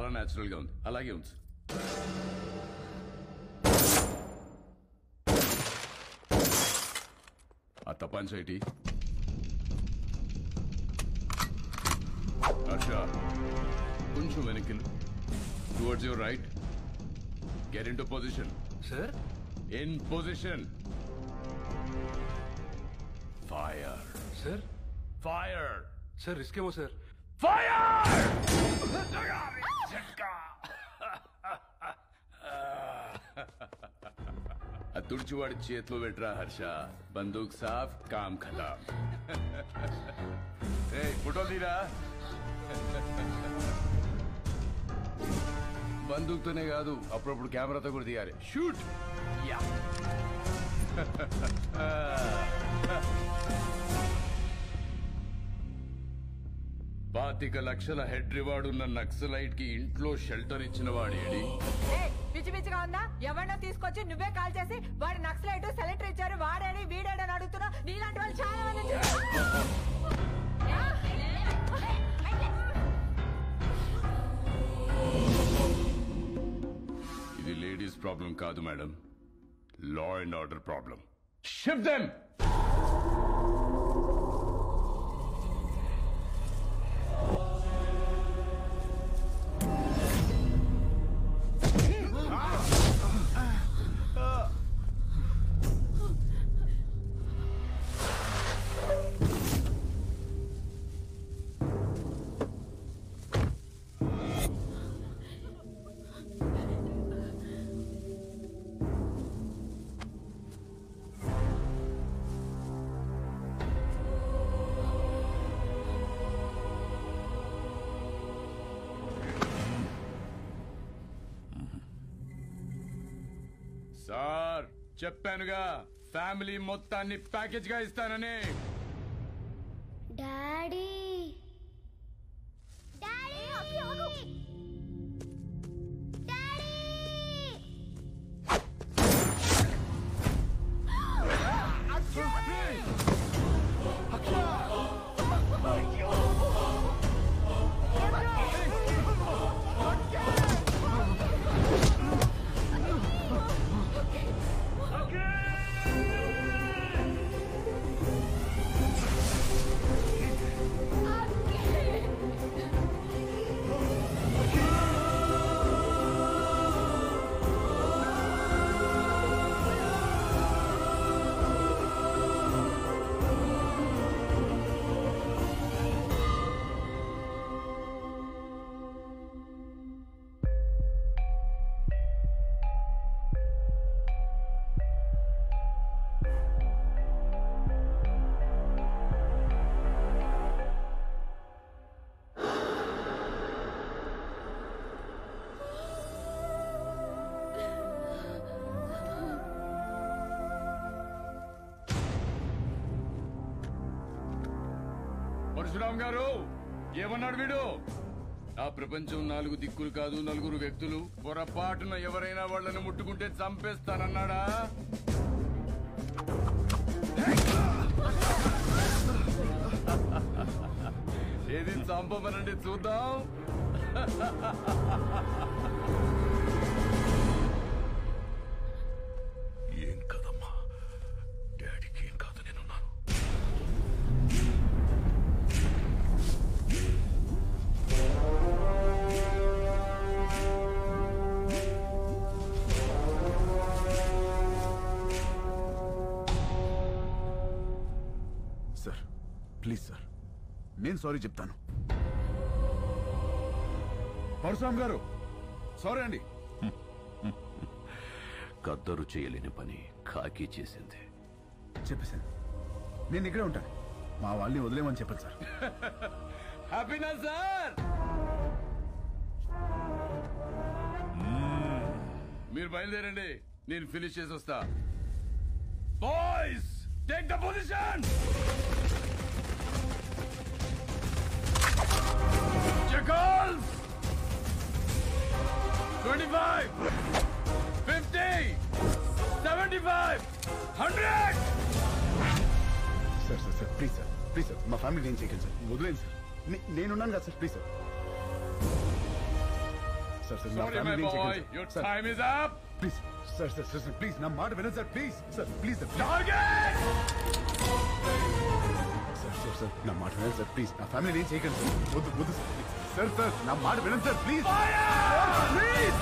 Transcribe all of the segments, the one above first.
చాలా న్యాచురల్ గా ఉంది, అలాగే ఉంది. ఆ తపాంచేటి హర్ష, కొంచెం వెనక్కి. Towards your right. Get in to position. Sir, in position. Fire. Sir, fire. Sir risk ఏమో సార్. ఫైర్. ఆ తుడిచివాడి చేతిలో పెట్టరా హర్ష. బందూక్ సాఫ్, కామ్ ఖతాం. ఫోటో తీరా. బందూక్తోనే కాదు, అప్పుడప్పుడు కెమెరాతో కూడా తీయాలి. షూట్. యా. 25 లక్షల హెడ్ రివార్డ్ ఉన్న నక్సలైట్ కి ఇంట్లో షెల్టర్ ఇచ్చిన వాడేడి? పిచ్చి పిచ్చిగా ఉందా? ఎవరినో తీసుకొచ్చి నువ్వే కాల్ చేసి వాడు నక్సలైట్ సెలెక్టర్ ఇచ్చారు, వాడేడి వీడేడని అడుగుతున్నా. నీలాంటి వాళ్ళు చాలా మంది. ఇది లేడీస్ ప్రాబ్లం కాదు madam, law and order problem. Shift them. Sir, చెప్పానుగా ఫ్యామిలీ మొత్తాన్ని ప్యాకేజ్ గా ఇస్తానని. డాడీ పరశురామ్ గారు, ఏమన్నాడు వీడు? ఆ ప్రపంచం 4 దిక్కులు కాదు, 4 వ్యక్తులు. పొరపాటున ఎవరైనా వాళ్ళని ముట్టుకుంటే చంపేస్తానన్నాడా? ఏది చంపమనండి చూద్దాం. ఏం కదమ్మా, డాడీకి ఏం కాదు, నేనున్నాను. సార్, ప్లీజ్ సార్, నేను సారీ చెప్తాను. పరశురామ్ గారు, సారీ అండి. కద్దరు చేయలేని పని కాకి చేసింది. చెప్పేశాను, నేను ఇక్కడే ఉంటాను. మా వాళ్ళని వదిలేమని చెప్పండి సార్. హ్యాపీనా సార్? మీరు బయలుదేరండి, నేను ఫినిష్ చేసి వస్తా. Boys, take the position. Jackals! 25, 50, 75, 100! Sir sir sir, please sir, please sir, మా ఫ్యామిలీ ఏం చేయకండి సార్, వదిలేండి సార్. నేనున్నాను కదా sir, please sir. Sir sir Sorry, my boy. Your time is up. Please sir sir sir please నా మాట వినండి sir please sir please Target! Sir sir sir నా మాట వినండి సార్ ప్లీజ్ నా ఫ్యామిలీ ఏం చేయకండి సార్ వద్దు వద్దు సార్ సార్ నా మాట వినండి సార్ ప్లీజ్ ప్లీజ్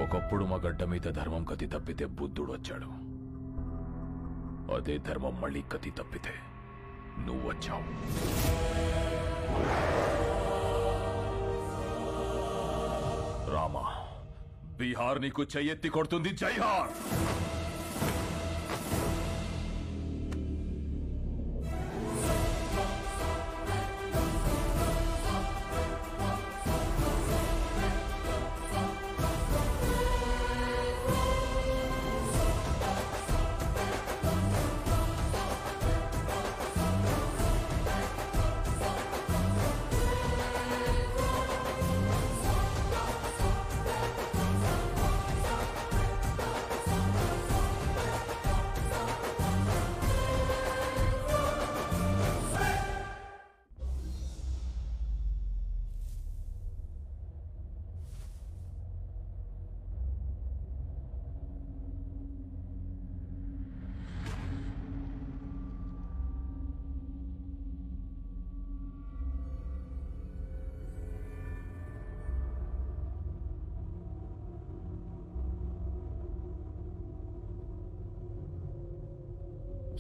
ఒకప్పుడు మా గడ్డ మీద ధర్మం కతి తప్పితే బుద్ధుడు వచ్చాడు. అదే ధర్మం మళ్ళీ కతి తప్పితే నువ్వు వచ్చావు. రామా, బీహార్ నీకు చెయ్యెత్తి కొడుతుంది. జైహార్.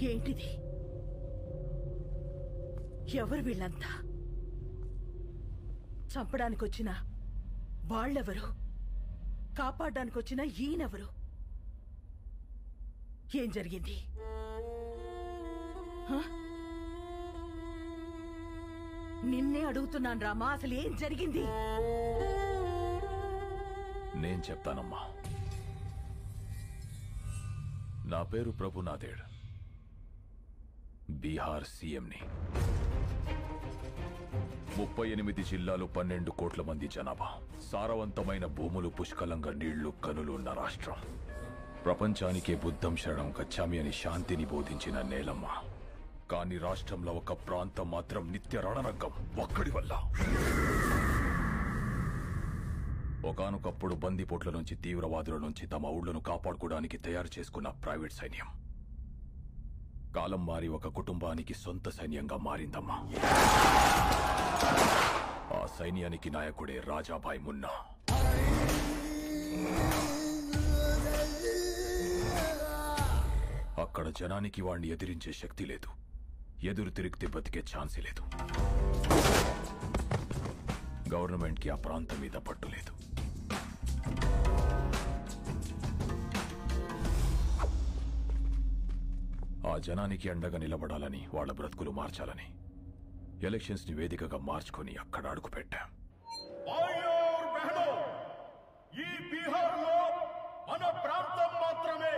ఏంటిది? ఎవరు వీళ్ళంతా? చంపడానికొచ్చిన వాళ్ళెవరు? కాపాడడానికొచ్చిన ఈయనెవరు? ఏం జరిగింది? నిన్నే అడుగుతున్నాను రామా, అసలు ఏం జరిగింది? నేను చెప్తానమ్మా. నా పేరు ప్రభునాథేడ్, బీహార్ సీఎంని. 38 జిల్లాలు, 12 కోట్ల మంది జనాభా, సారవంతమైన భూములు, పుష్కలంగా నీళ్లు, కనులు ఉన్న రాష్ట్రం. ప్రపంచానికే బుద్ధం శరణం గచ్చామి అని శాంతిని బోధించిన నేలమ్మ. కానీ రాష్ట్రంలో ఒక ప్రాంతం మాత్రం నిత్య రణరంగం. ఒక్కడి వల్ల. ఒకానొకప్పుడు బందిపోట్ల నుంచి, తీవ్రవాదుల నుంచి తమ ఊళ్లను కాపాడుకోవడానికి తయారు చేసుకున్న ప్రైవేట్ సైన్యం కాలం మారి ఒక కుటుంబానికి సొంత సైన్యంగా మారిందమ్మా. ఆ సైన్యానికి నాయకుడే రాజాభాయ్ మున్నా. అక్కడ జనానికి వాణ్ణి ఎదిరించే శక్తి లేదు. ఎదురు తిరిగితే బతికే ఛాన్సే లేదు. గవర్నమెంట్కి ఆ ప్రాంతం మీద పట్టు లేదు. ఆ జనానికి అండగా నిలబడాలని, వాళ్ళ బ్రతుకులు మార్చాలని ఎలక్షన్స్ ని వేదికగా మార్చుకొని అక్కడ అడుగు పెట్టాం. ఈ బీహార్లో మన ప్రాంతం మాత్రమే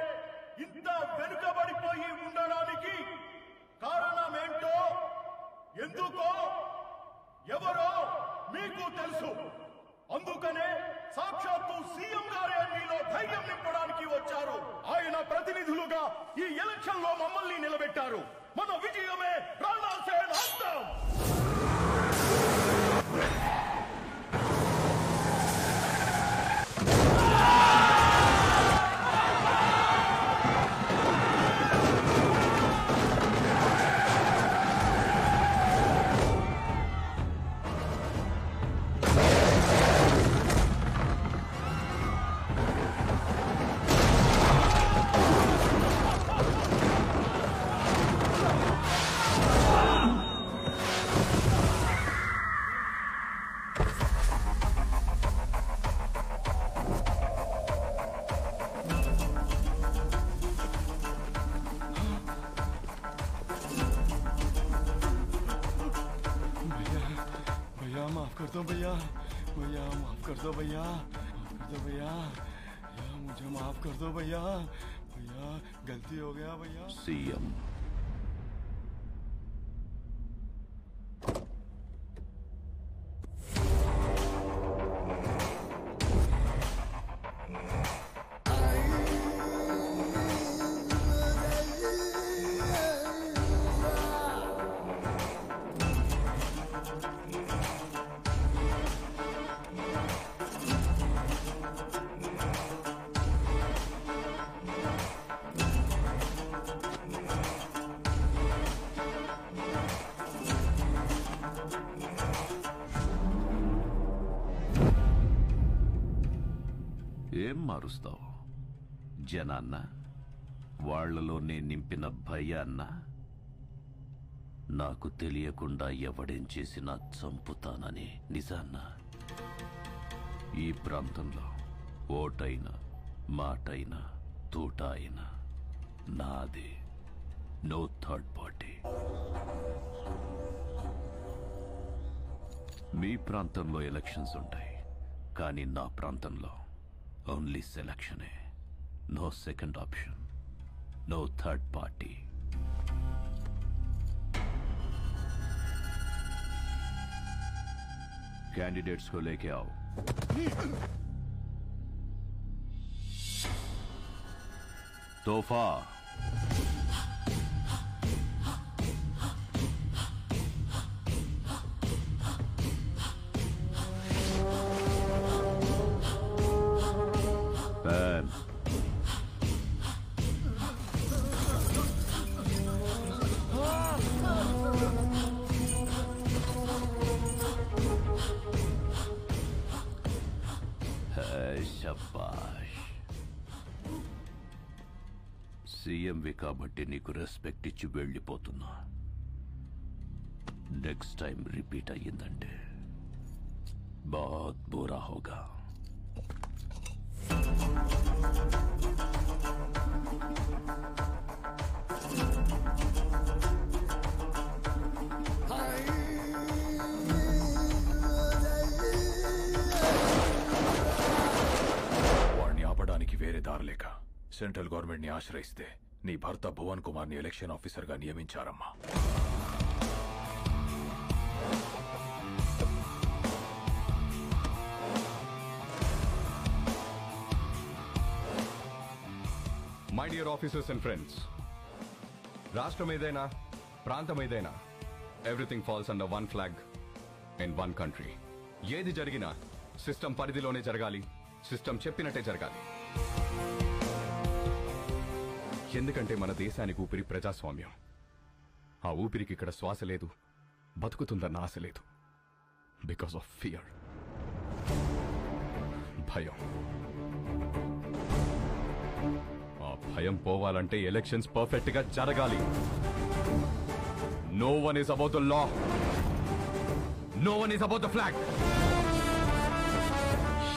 ఇంత వెనుకబడిపోయి ఉండడానికి కారణమేంటో, ఎందుకో, ఎవరో మీకు తెలుసు. అందుకనే సాక్షాత్తు సీఎం గారే మీలో ధైర్యం నింపడానికి వచ్చారు. ఆయన ప్రతినిధులుగా ఈ ఎలక్షన్ లో మమ్మల్ని నిలబెట్టారు. మన విజయమే రాణా సేన్ అంతం. भैया भैया माफ कर दो भैया, माफ कर दो भैया, मुझे माफ कर दो भैया, भैया गलती हो गया भैया। सीएम ఏం మారుస్తావు? జనాన్న, వాళ్లలోనే నింపిన భయాన్న? నాకు తెలియకుండా ఎవడేం చేసినా చంపుతానని నిజాన్న? ఈ ప్రాంతంలో ఓటైనా, మాటైనా, తూట అయినా నాదే. No third party. మీ ప్రాంతంలో ఎలక్షన్స్ ఉంటాయి, కానీ నా ప్రాంతంలో ఓన్లీ సెలక్షనే. No second option, no third party. Candidates को लेके आओ। तोहफा पैन शाबाश। సీఎంవి కాబట్టి నీకు రెస్పెక్ట్ ఇచ్చి వెళ్ళిపోతున్నా. నెక్స్ట్ టైం రిపీట్ అయ్యిందంటే బాత్ బురా హోగా. వాడిని ఆపడానికి వేరే దారిలేక సెంట్రల్ గవర్నమెంట్ ని ఆశ్రయిస్తే నీ భర్త భువన్ కుమార్ ని ఎలక్షన్ ఆఫీసర్ గా నియమించారమ్మా. My dear officers and friends, రాష్ట్రం ఏదైనా ప్రాంతం ఏదైనా everything falls under one flag in one country. ఏది జరిగినా సిస్టమ్ పరిధిలోనే జరగాలి, సిస్టమ్ చెప్పినట్టే జరగాలి. ఎందుకంటే మన దేశానికి ఊపిరి ప్రజాస్వామ్యం. ఆ ఊపిరికి ఇక్కడ శ్వాస లేదు, బతుకుతుందన్న ఆశ లేదు. బికాస్ ఆఫ్ ఫియర్, భయం. ఆ భయం పోవాలంటే ఎలక్షన్స్ పర్ఫెక్ట్ గా జరగాలి. No one is above the law, no one is above the flag.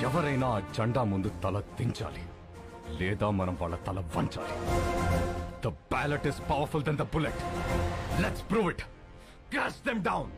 ఎవరైనా ఆ జెండా ముందు తల దించాలి, లేదా మనం వాళ్ళ తల వంచాలి. The ballot is powerful than the bullet. Let's prove it. Cash them down.